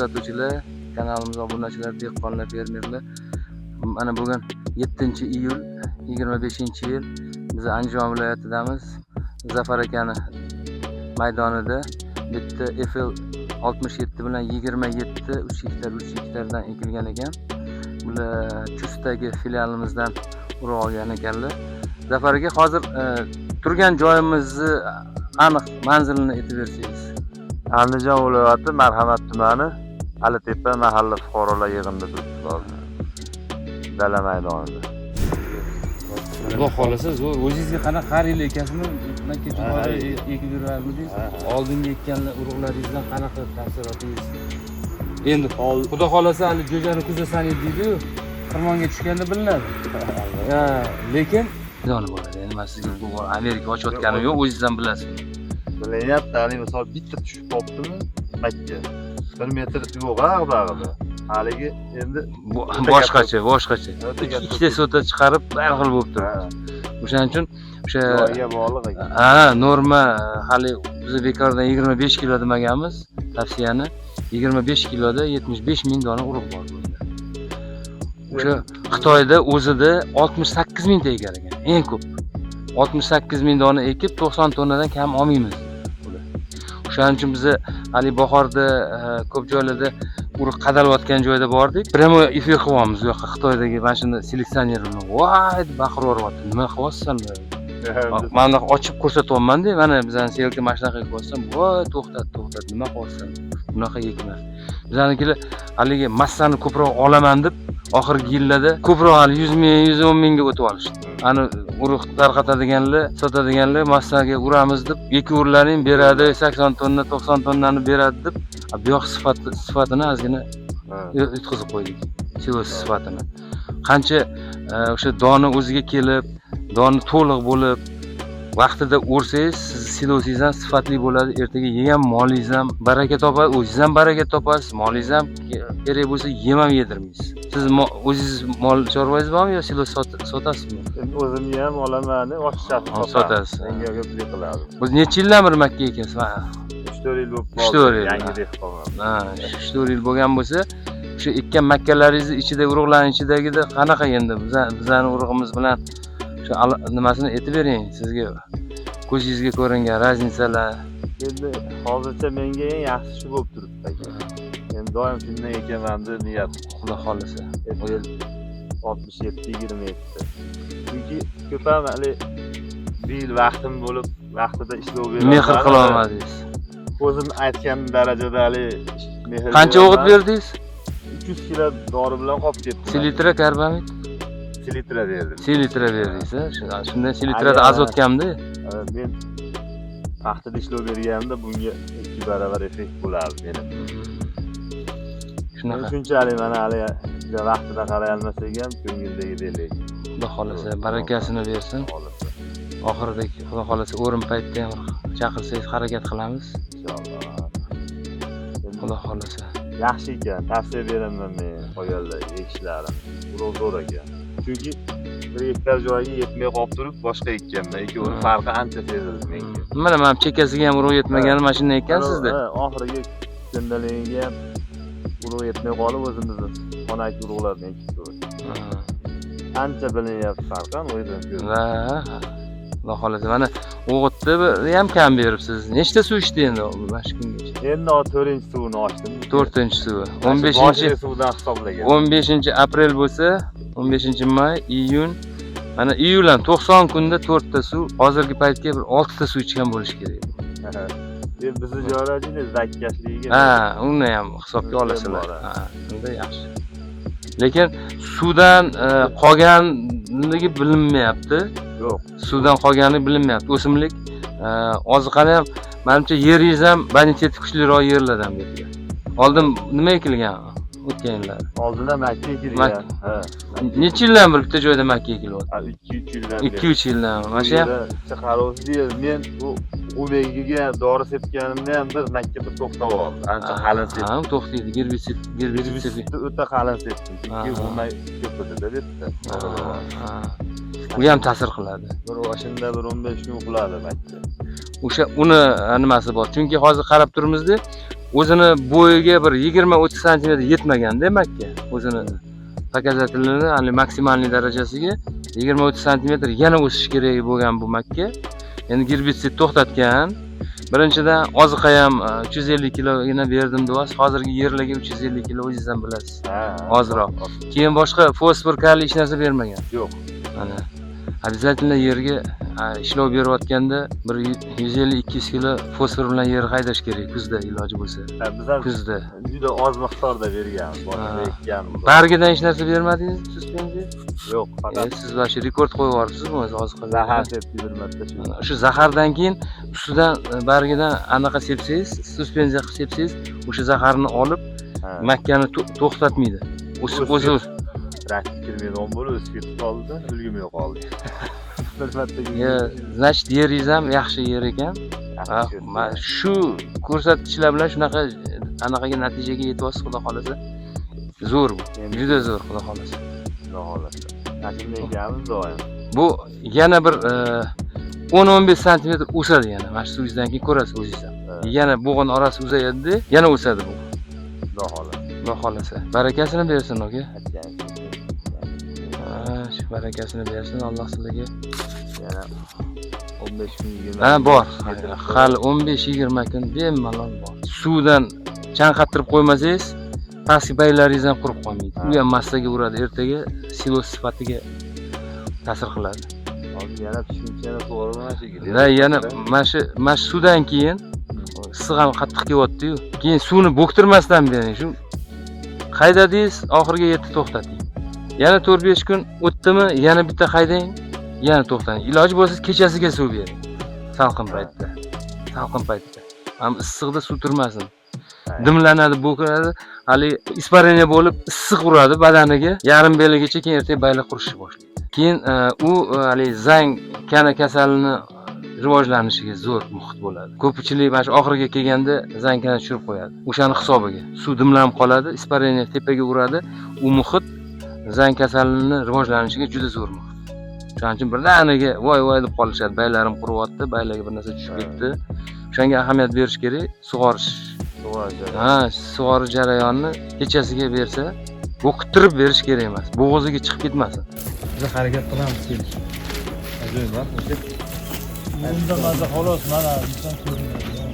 kuzatuvchilar, kanalimiz obunachilar, dehqonlar, fermerlar. Mana bugun 7-iyul 25-yil. Biz Andijon viloyatidamiz. Zafar akani maydonida bitta FL 67 bilan 27 3 gektardan ekilgan ekan. Bular Chustdagi filialimizdan urug' olgan ekanlar. Zafar aka, hozir turgan joyimizni aniq manzilini aytib bersangiz. Andijon viloyati Marhamat tumani Alitepa mahalla fuqarolar yig'inida turibdi. Dala maydonida. Xudo xolasa, o'zingizga qanaqa har yil ekasizmi? Makka jo'xori ekib yurarmidingiz? Oldingi ekkanlar urug'laringizdan qanaqa taassurotingiz? Endi xudo xolasa hali jo'jani kuzda sanaydi deydi-yu, xirmonga tushganda bilinadi. Lekin joni bo'ladi. Endi men sizga bu Amerika ochayotganim yo'q, o'zingizdan bilasizmi? Bilyapti, hali misol bitta tushib qolibdimi Makka. 1 metr yo'q bag'ida. Haligi endi boshqacha. Ikkita sota chiqarib har xil bo'lib turibdi. O'shaning uchun o'sha joyga bog'liq ekan. Norma hali biz bekordan 25 kilo demaganmiz, tavsiyani 25 kiloda 75 ming dona urug' bor bunda. O'sha Xitoyda o'zida 68 mingta ekar ekan, eng ko'p. 68 ming dona ekib 90 tonnadan kam olmaymiz. O'shaning uchun biz hali bahorda ko'p joylarda urug' qadalayotgan joyda bordik. Pramo efir qilyapmiz bu yoqqa Xitoydagi mana shuni seleksionerni. Voy deb baqirib yuryapti. Nima qilyapsan? Mana ochib ko'rsatyapman-da, mana bizani selka mashinaga qo'ysam, voy to'xtat, nima qilyapsan? Bunaqa ekma. Bizanikilar haligi massani ko'proq olaman deb oxirgi yillarda ko'proq 100 ming, 110 mingga o'tib olishdi. Ani urug' tarqatadiganlar, sotadiganlar massaga uramiz deb ekaverlaring beradi, 80 tonna, 90 tonnani beradi deb, bu yoq sifatini ozgina yutkazib qo'ydik. Silos sifatini. Qancha o'sha dona o'ziga kelib, dona to'liq bo'lib, vaqtida o'rsangiz, siz silosingiz ham sifatli bo'ladi. Ertaga yegan molingiz ham baraka topadi, o'zingiz ham baraka topasiz, molingiz ham kerak bo'lsa yem ham yedirmaysiz. Siz o'zingiz mol chorvangiz bormi yo silos sotasizmi? Endi o'zimni ham olaman, ochishni sotasiz. Menga ko'plik qiladi. O'z necha yildan beri Makka ekasiz? 3-4 yil bo'lib qoldi. Yangi dehqonman. 3-4 yil bo'lgan bo'lsa, o'sha ekkan makkalaringizni ichida, urug'larning ichidagida qanaqa endi bizani urug'imiz bilan o'sha nimasini aytib bering sizga. Ko'zingizga ko'ringan raznisalar. Endi hozircha menga eng yaxshi shu bo'lib turibdi aka. Endi doim shundan ekaman deb niyat. Xudo xolasa. 67-27. Chunki ko'p ham hali bir yil vaqtim bo'lib, vaqtida ishlov berdim. Mehr qila olmadingiz. O'zim aytgan darajada hali mehr. Qancha o'g'it berdingiz? 300 kilo dori bilan qolib ketdi. Selitra karbamid? Selitra berdim. Selitra berdingiz, shundan selitrada azot kamda. Men vaqtida ishlov berganimda bunga 2 barobar effekt bo'lardi mening. Shunaqa. Shunchalik mana hali vaqtida qaray olmasak ham ko'ngildagidek. Xudo xolasa barakasini bersin. Oxirida Xudo xolasa o'rin paytda ham chaqirsangiz harakat qilamiz. Inshaalloh. Xudo xolasa. Yaxshi ekan, tavsiya beraman men qo'yganlar ekishlarim. Urug' zo'r ekan. Chunki 1 gektar joyga yetmay qolib turib boshqa ekkanman. Ikkovi farqi ancha sezildi menga. Mana men chekkasiga ham urug' yetmagani mana shunday ekansizda. Oxirgi kundaligiga ham urug' yetmay qolib o'zimizni xonaki urug'larni ekib ko'rdik. Ancha bilinyapti farqi ham o'zidan ko'rib. Xudo xolasa mana o'g'itni ham kam beribsiz. Nechta suv ichdi endi mana shu kungacha? Endi 4-suvini ochdim. 4-suvi. 15-suvdan hisoblagan. 15-aprel bo'lsa, 15-may, iyun. Mana iyul ham 90 kunda 4 ta suv, hozirgi paytga bir 6 ta suv ichgan bo'lish kerak. Endi bizni joylarimiz zakkashligiga. Uni ham hisobga olasizlar. Shunda yaxshi. Lekin suvdan qolganligi bilinmayapti. Yo'q. Suvdan qolgani bilinmayapti. O'simlik oziqani ham menimcha yeringiz ham boniteti kuchliroq yerlardan berilgan. Oldin nima ekilgan? O'tgan yillar. Oldinda makka ekilgan. Necha yildan beri bitta joyda makka ekilyapti? 2-3 yildan. 2-3 yildan. Mana shu ham qarovsiz men bu o'begiga dori sepganimda ham bir makka bir to'xtab oldi. Ancha qalin sepdim. To'xtaydi. Gerbitsid o'ta qalin sepdim. Chunki bo'lmay ko'pida bitta. Bu ham ta'sir qiladi. Bir o'shanda bir 15 kun uxladi makka. O'sha uni nimasi bor. Chunki hozir qarab turibmiz-da, o'zini bo'yiga bir 20-30 sm yetmagan demakki, o'zini показательini, ya'ni maksimalniy darajasiga 20-30 sm yana o'sish kerak bo'lgan bu makka. Endi gerbitsid to'xtatgan. Birinchidan oziqa ham 350 kilogina berdim deyapsiz. Hozirgi yerlarga 350 kilo o'zingiz ham bilasiz. Ozroq. Keyin boshqa fosfor, kaliy hech narsa bermagan. Yo'q. Mana обязательно yerga ishlov berayotganda bir 150-200 kilo fosfor bilan yer haydash kerak kuzda iloji bo'lsa. Biz ham Kuzda. juda oz miqdorda berganmiz. Boshqa ekkanmiz. Bargidan hech narsa bermadingiz suspenziya? Yo'q, faqat Siz vashi rekord qo'yib yuboribsiz bu o'zi oziq qilib. zahar sepib yubormadida shu. O'sha zahardan keyin ustidan bargidan anaqa sepsangiz, suspenziya qilib sepsangiz, o'sha zaharni olib makkani to'xtatmaydi. O'sib o'zi Rakib kirmaydigan bo'lib o'sib ketib qoldi-da, ulgurmay qoldi. Bir значит yeringiz ham yaxshi yer ekan. Shu ko'rsatkichlar bilan shunaqa anaqaga natijaga yetyapsiz, xudo xolasa. Zo'r bu. Juda zo'r, xudo xolasa. Xudo xolasa. Nashimni ekamiz doim. Bu yana bir 10-15 sm o'sadi yana. Mana shu suvingizdan keyin ko'rasiz o'zingiz ham. Yana bo'g'in orasi uzayadi, yana o'sadi bu. Xudo xolasa. Xudo xolasa. Barakasini bersin, aka. Shu barakasini bersin Alloh sizlarga. Yana 15 kun 20. Ha, bor. Hali 15-20 kun bemalol bor. Suvdan chanqattirib qo'ymasangiz, pastki baylaringiz ham qurib qolmaydi. U ham massaga uradi, ertaga silos sifatiga ta'sir qiladi. Hozir yana pishguncha yana to'g'ri mana shu shekilli. Va yana mana shu suvdan keyin issiq ham qattiq kelyapti-yu. Keyin suvni bo'ktirmasdan bering. Shu haydadingiz, oxiriga yetib to'xtating. Yana 4-5 kun o'tdimi, yana bitta haydang, yana to'xtating. Iloji bo'lsa kechasiga suv bering. Salqin paytda. Salqin paytda. Ham issiqda suv turmasin. Dimlanadi, bo'kiradi, hali ispareniya bo'lib issiq uradi badaniga. Yarim belagacha, keyin ertaga baylar qurishni boshlaydi. Keyin u hali zang kana kasalini rivojlanishiga zo'r muhit bo'ladi. Ko'pchilik mana shu oxiriga kelganda zang kana tushirib qo'yadi. O'shani hisobiga suv dimlanib qoladi, ispareniya tepaga uradi. U muhit zang kasalini rivojlanishiga juda zo'r muhit. Shuning uchun birdaniga voy deb qolishadi. Baylarim quryapti, baylarga bir narsa tushib ketdi. O'shanga ahamiyat berish kerak. Sug'orish. Sug'orish jarayonini kechasiga bersa, bo'qittirib berish kerak emas. Bo'g'oziga chiqib ketmasin. Biz harakat qilamiz kelish. Ajoyib, o'sha. Unda mazza xolos mana inson ko'rinadi.